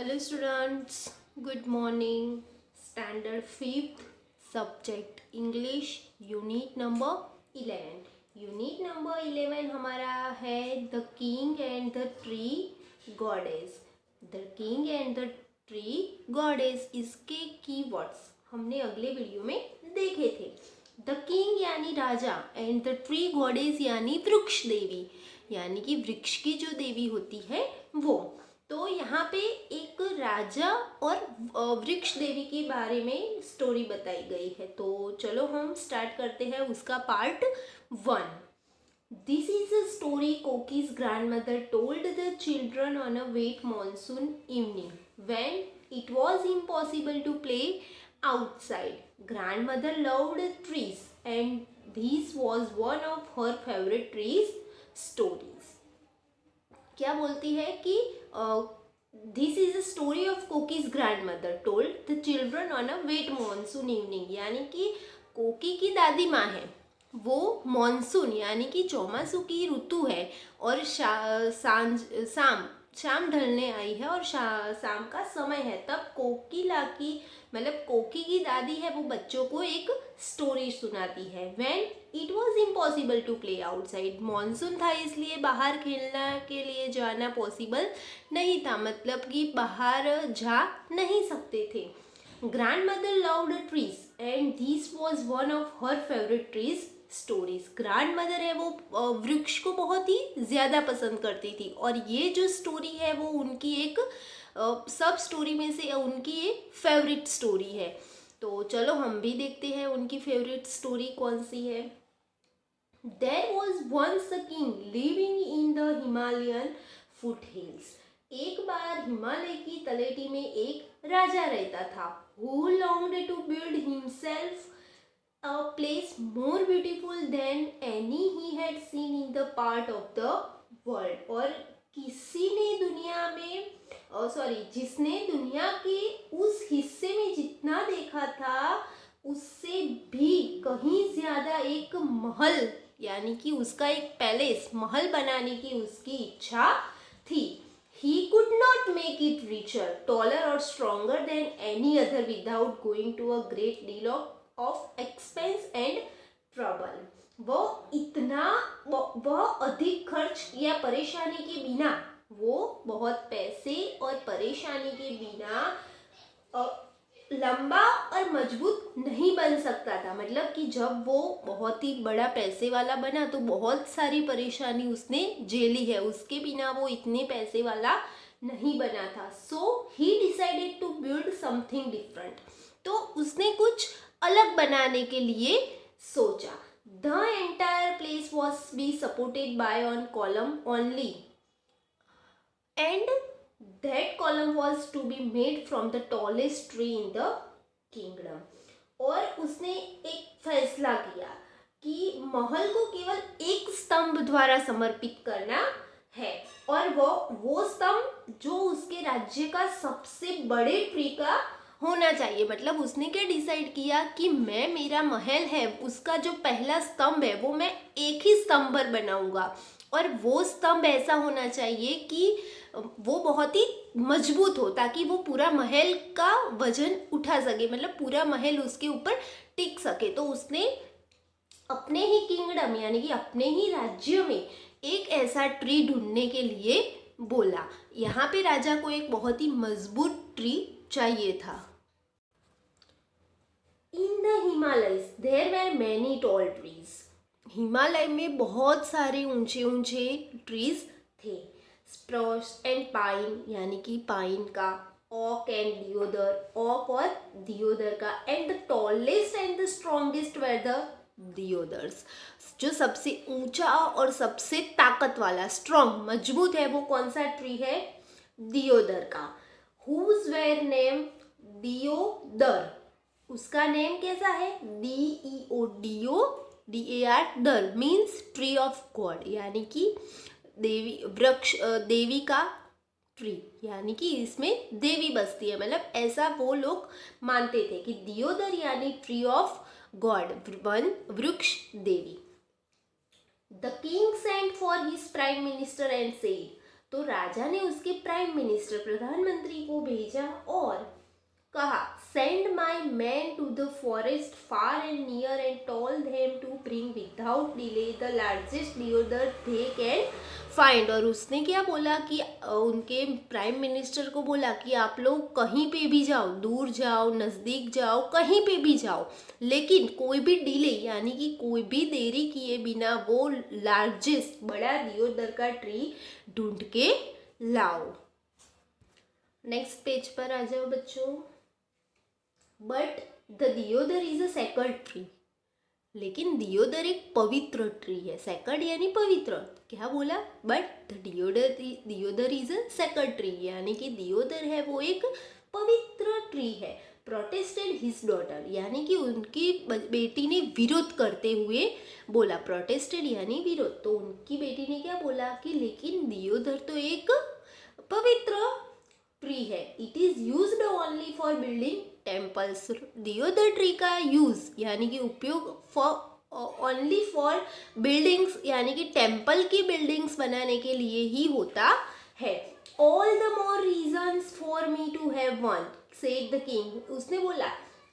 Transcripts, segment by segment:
Hello students, good morning. Standard 5th subject English unit number 11. Unit number 11 हमारा है The King and the Tree Goddess. The King and the Tree Goddess इसके keywords हमने अगले video में देखे थे. The king यानी राजा and the tree goddess यानी वृक्ष देवी, यानी कि वृक्ष की जो देवी होती है वो. तो यहाँ पे एक राजा और वृक्ष देवी के बारे में स्टोरी बताई गई है. तो चलो हम स्टार्ट करते हैं उसका part 1. This is a story Koki's grandmother told the children on a wet monsoon evening when it was impossible to play outside. Grandmother loved trees and this was one of her favorite trees stories. क्या बोलती है कि this is a story of Koki's grandmother told the children on a wet monsoon evening, यानी कि कोकी की दादी माँ है वो मॉनसून यानी कि चौमासू की ऋतु है और शाम ढलने आई है और शाम का समय है. तब कोकिला की मतलब कोकी की दादी है वो बच्चों को एक स्टोरी सुनाती है. When it was impossible to play outside, monsoon था इसलिए बाहर खेलना के लिए जाना पॉसिबल नहीं था, मतलब कि बाहर जा नहीं सकते थे. Grand mother loved trees and this was one of her favourite trees stories. Grand mother है वो वृक्ष को बहुत ही ज़्यादा पसंद करती थी और ये जो स्टोरी है वो उनकी एक सब स्टोरी में से उनकी एक फेवरेट स्टोरी है. तो चलो हम भी देखते हैं उनकी फेवरेट स्टोरी कौन सी है. There was once a king living in the Himalayan foothills. एक बार हिमालय की तलेटी में एक राजा रहता था. Who longed to build himself a place more beautiful than any he had seen in the part of the world. और किसी ने दुनिया में जिसने दुनिया के उस हिस्से में जितना देखा था उससे भी कहीं ज़्यादा एक महल यानी कि उसका एक पैलेस महल बनाने की उसकी इच्छा थी. He could not make it richer, taller or stronger than any other without going to a great deal of expense and trouble. वह अधिक खर्च या परेशानी के बिना, वो बहुत पैसे और परेशानी के बिना लंबा और मजबूत नहीं बन सकता था. मतलब कि जब वो बहुत ही बड़ा पैसे वाला बना तो बहुत सारी परेशानी उसने झेली है, उसके बिना वो इतने पैसे वाला नहीं बना था. So he decided to build something different. तो उसने कुछ अलग बनाने के लिए सोचा. The entire place was be supported by on column only and that column was to be made from the tallest tree in the kingdom. और उसने एक फैसला किया कि महल को केवल एक स्तंभ द्वारा समर्पित करना है और वो स्तंभ जो उसके राज्य का सबसे बड़े ट्री का होना चाहिए. मतलब उसने क्या डिसाइड किया कि मेरा महल है उसका जो पहला स्तंभ है वो मैं एक ही स्तंभ पर बनाऊंगा और वो स्तंभ ऐसा होना चाहिए कि वो बहुत ही मजबूत हो ताकि वो पूरा महल का वजन उठा सके, मतलब पूरा महल उसके ऊपर टिक सके. तो उसने अपने ही किंगडम यानी कि अपने ही राज्य में एक ऐसा ट्री ढूंढने के लिए बोला. यहाँ पे राजा को एक बहुत ही मजबूत ट्री चाहिए था. In the Himalayas there were many tall trees. Himalaya में बहुत सारे ऊंचे ऊंचे ट्रीज थे. स्प्रूस एंड पाइन यानी कि पाइन का, ओक एंड दियोदर, ओक और दियोदर का, and the tallest and the strongest were the deodars. जो सबसे ऊंचा और सबसे ताकत वाला स्ट्रॉन्ग मजबूत है वो कौन सा ट्री है? दियोदर का. Whose were name deodar. उसका नेम कैसा है? DEODAR दर मीन्स ट्री ऑफ गॉड, यानी कि देवी का ट्री, यानी कि इसमें देवी बसती है. मतलब ऐसा वो लोग मानते थे कि दियोदर यानी ट्री ऑफ गॉड, वृक्ष देवी. The king sent for his prime minister and said. तो राजा ने उसके प्राइम मिनिस्टर प्रधानमंत्री को भेजा और कहा, send my man to the forest far and near and tell them to bring without delay the largest deodar they can find. और उसने क्या बोला कि उनके प्राइम मिनिस्टर को बोला कि आप लोग कहीं पे भी जाओ, दूर जाओ, नज़दीक जाओ, कहीं पे भी जाओ, लेकिन कोई भी डिले यानी कि कोई भी देरी किए बिना वो लार्जेस्ट बड़ा दियोदर का ट्री ढूंढ के लाओ। नेक्स्ट पेज पर आ जाओ बच्चों। But the Deodar is a sacred tree, लेकिन दियोदर एक पवित्र ट्री है। सेक्रेड यानी पवित्र, क्या बोला, but the Deodar is a sacred tree, यानी कि दियोदर है वो एक पवित्र ट्री है। प्रोटेस्टेड हिज डॉटर, यानी कि उनकी बेटी ने विरोध करते हुए बोला, प्रोटेस्टेड यानी विरोध, तो उनकी बेटी ने क्या बोला कि लेकिन दियोदर तो एक पवित्र ट्री है, it is used only for building temples. Deodar tree का यूज यानी कि उपयोग फॉर ओनली फॉर बिल्डिंग्स यानी कि टेम्पल की बिल्डिंग्स बनाने के लिए ही होता है। All the more reasons for me to have one said the king. उसने बोला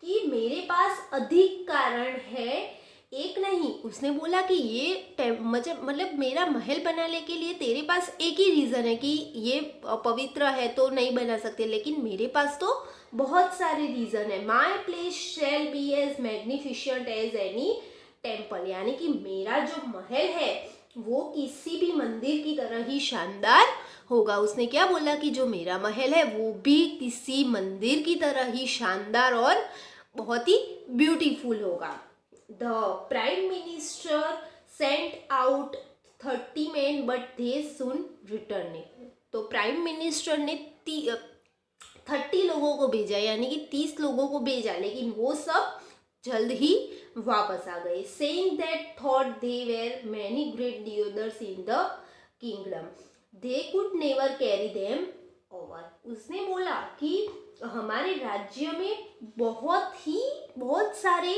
कि मेरे पास अधिक कारण है, एक नहीं। उसने बोला कि ये मतलब मेरा महल बनाने के लिए तेरे पास एक ही रीज़न है कि ये पवित्र है तो नहीं बना सकते, लेकिन मेरे पास तो बहुत सारे रीज़न है। My place shall be as magnificent as any temple, यानी कि मेरा जो महल है वो किसी भी मंदिर की तरह ही शानदार होगा। उसने क्या बोला कि जो मेरा महल है वो भी किसी मंदिर की तरह ही शानदार और बहुत ही ब्यूटीफुल होगा। The Prime Minister sent out 30 men but they soon returned। तो प्राइम मिनिस्टर ने 30 लोगों को भेजा, यानी कि 30 लोगों को भेजा, लेकिन वो सब जल्द ही वापस आ गए। Saying that thought they were many great deodars in the kingdom, they could never carry them over। उसने बोला कि हमारे राज्य में बहुत सारे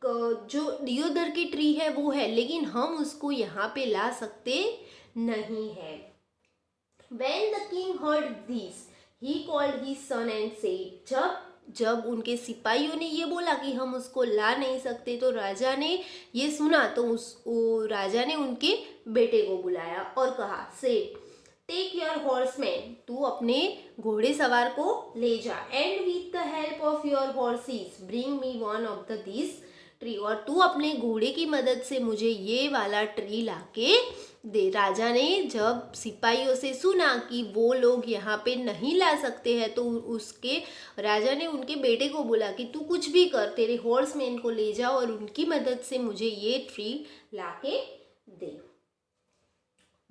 जो दियोदर की ट्री है वो है, लेकिन हम उसको यहाँ पे ला सकते नहीं है। When the king heard this, he called his son and said, जब उनके सिपाहियों ने ये बोला कि हम उसको ला नहीं सकते, तो राजा ने ये सुना तो राजा ने उनके बेटे को बुलाया और कहा, सेड टेक योर हॉर्समैन, तू अपने घोड़े सवार को ले जा, and with the help of your horses bring me one of the this tree, और तू अपने घोड़े की मदद से मुझे ये वाला ट्री लाके दे। राजा ने जब सिपाहियों से सुना कि वो लोग यहाँ पे नहीं ला सकते हैं, तो उसके राजा ने उनके बेटे को बोला कि तू कुछ भी कर, तेरे हॉर्समैन को ले जाओ और उनकी मदद से मुझे ये ट्री लाके दे।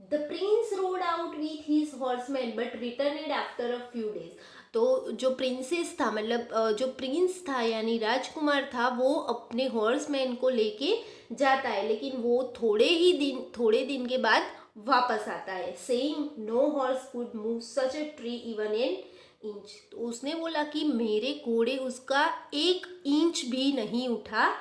The prince rode out with his horsemen but returned after a few days। तो जो प्रिंसेस था, मतलब जो प्रिंस था यानी राजकुमार था, वो अपने हॉर्समैन को लेके जाता है, लेकिन वो थोड़े दिन के बाद वापस आता है। Saying no horse could move such a tree even an inch. तो उसने बोला कि मेरे घोड़े उसका 1 इंच भी नहीं उठा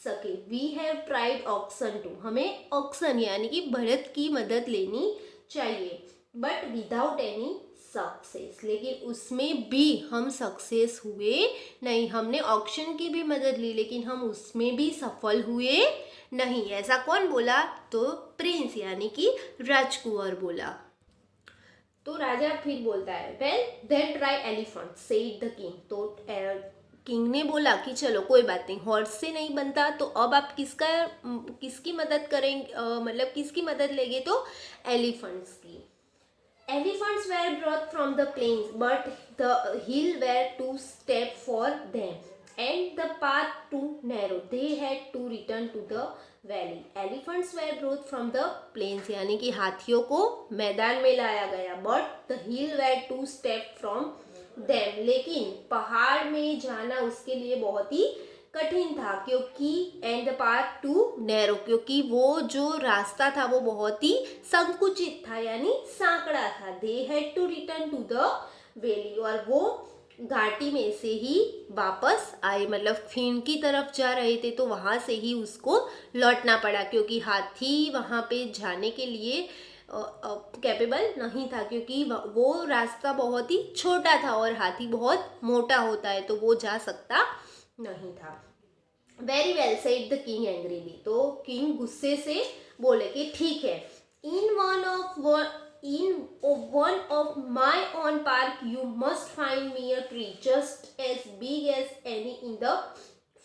सके। We have tried oxen too, हमें ऑक्सन यानी कि बढ़त की मदद लेनी चाहिए, बट विदाउट एनी सक्सेस, लेकिन उसमें भी हम सक्सेस हुए नहीं। हमने ऑक्शन की भी मदद ली, लेकिन हम उसमें भी सफल हुए नहीं। ऐसा कौन बोला, तो प्रिंस यानी कि राजकुमार बोला। तो राजा फिर बोलता है, well then try elephant said the king. तो किंग ने बोला कि चलो कोई बात नहीं, हॉर्स से नहीं बनता तो अब आप किसकी मदद करेंगे, मतलब किसकी मदद लेंगे, तो एलिफेंट्स की। Elephants were brought from the plains, but the hill were too steep for them, and the path too narrow. They had to return to the valley. Elephants were brought from the plains, यानी कि हाथियों को मैदान में लाया गया, but the hill were too steep from them। लेकिन पहाड़ में जाना उसके लिए बहुत ही कठिन था, क्योंकि and the path too narrow, क्योंकि वो जो रास्ता था वो बहुत ही संकुचित था यानी सांकड़ा था। They had to return to the valley, और वो घाटी में से ही वापस आए, मतलब खीन की तरफ जा रहे थे तो वहाँ से ही उसको लौटना पड़ा, क्योंकि हाथी वहाँ पे जाने के लिए कैपेबल नहीं था, क्योंकि वो रास्ता बहुत ही छोटा था और हाथी बहुत मोटा होता है, तो वो जा सकता नहीं था। Very well said the king angrily. तो किंग गुस्से से बोले कि ठीक है, in one of my own park you must find me a tree just as big as any in the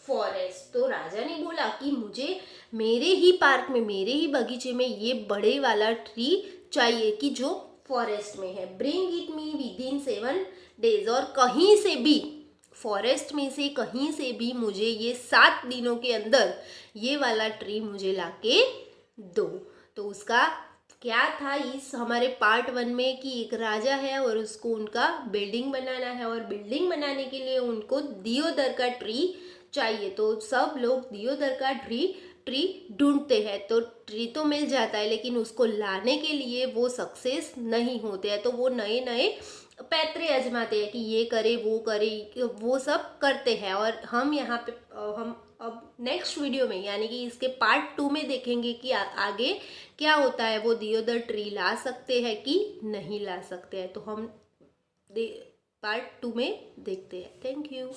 forest. तो राजा ने बोला कि मुझे मेरे ही पार्क में, मेरे ही बगीचे में ये बड़े वाला ट्री चाहिए कि जो फॉरेस्ट में है। Bring it me with in 7 days। और कहीं से भी, फॉरेस्ट में से कहीं से भी मुझे ये 7 दिनों के अंदर ये वाला ट्री मुझे लाके दो। तो उसका क्या था इस हमारे पार्ट 1 में कि एक राजा है और उसको उनका बिल्डिंग बनाना है, और बिल्डिंग बनाने के लिए उनको दियोदर का ट्री चाहिए। तो सब लोग दियोदर का ट्री ढूंढते हैं, तो ट्री तो मिल जाता है, लेकिन उसको लाने के लिए वो सक्सेस नहीं होते हैं। तो वो नए नए पैतरे आजमाते हैं कि ये करे वो करे, वो सब करते हैं। और हम यहाँ पे हम अब नेक्स्ट वीडियो में, यानी कि इसके पार्ट 2 में देखेंगे कि आगे क्या होता है, वो दियोदर ट्री ला सकते हैं कि नहीं ला सकते हैं। तो हम पार्ट 2 में देखते हैं। Thank you.